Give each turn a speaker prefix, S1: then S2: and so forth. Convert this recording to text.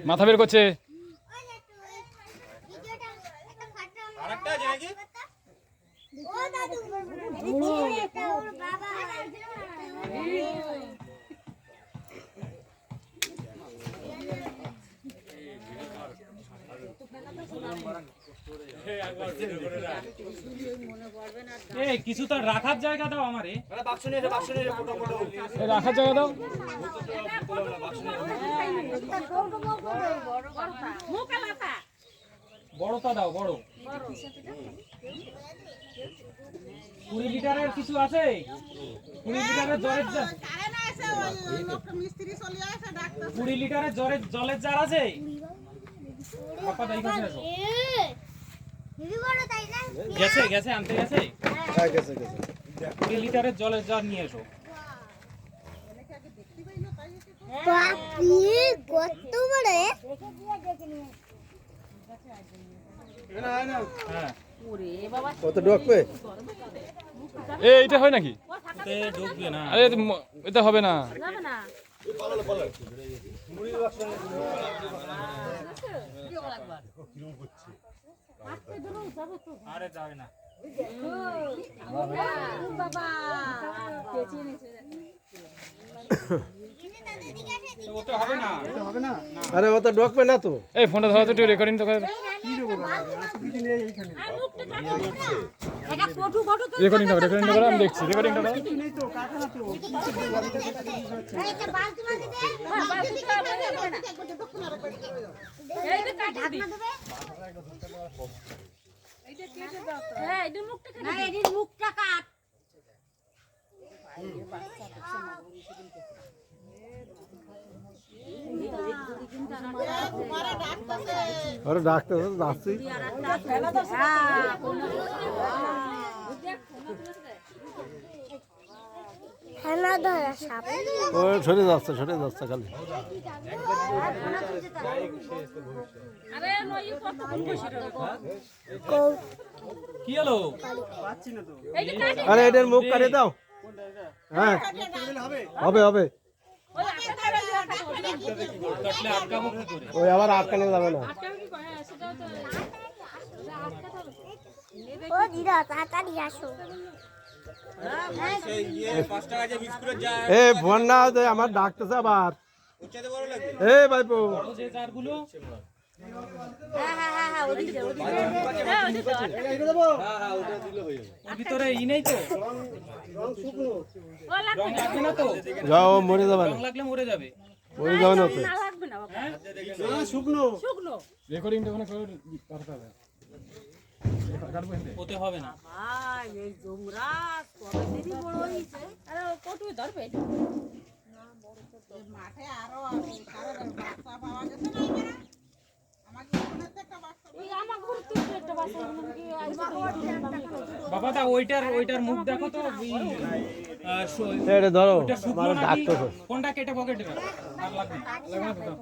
S1: মাথা বের করছে।
S2: কিছু তো রাখার জায়গা দাও আমারে।
S1: রাখার জায়গা দাও।
S2: বড়টা দাও, বড় 20 লিটারের কিছু আছে? 20 লিটারের জলের জার, 20 লিটারের জলের জার আছে? বাবা দাই কাছে আসো। গেছে গেছে আনতে গেছে?
S3: হ্যাঁ গেছে গেছে।
S2: 20 লিটারের জলের জার নিয়ে এসো।
S4: বাপরে কত বড়!
S2: হ্যাঁ
S3: কত ঢুকবে?
S1: এইটা হয় নাকি?
S2: এতে ঢুকবে না।
S1: আরে এটা হবে না।
S2: আরে যাবে না। ওটা হবে না, ওটা হবে না।
S3: আরে ও তো ঢুকবে না তো।
S1: এই ফোনটা ধরো তো, একটু রেকর্ডিং তো করে। রেকর্ডিংটা করো, রেকর্ডিংটা করো, আমি দেখছি রেকর্ডিংটা করো।
S4: মুখটা কাট।
S3: আরে ডাক্তার যাচ্ছি। ও সরে যাচ্ছে খালি।
S2: কি হলো?
S3: আরে এটার মুখ কাটে দাও। হ্যাঁ হবে হবে। ওই আবার আটকানো যাবে না।
S4: ও দিদা তাড়াতাড়ি আসো।
S3: এ ফোন না আমার ডাকতেছে আবার। এ ভাইপো
S2: যে জারগুলো ভিতরে ই নেই তো, রং লাগবে না তো?
S3: যাও মরে যাবে
S2: রং লাগলে মরে যাবে।
S3: মরে যাবে না তো। শুকনো
S1: রেকর্ডিংটা ওখানে করে করতে হবে।
S2: ওতে হবে না।
S5: মাঠে আরো বাচ্চা পাওয়া গেছে না এখানে?
S2: বাবা দা ওইটার মুখ দেখো তো।
S3: এটা ধরো
S2: ওইটা শুকনো
S3: আমার
S2: নাকি?
S3: ডাক্তার।
S2: কোনটা কেটে পকেটে রাখো? আর লাগবে না।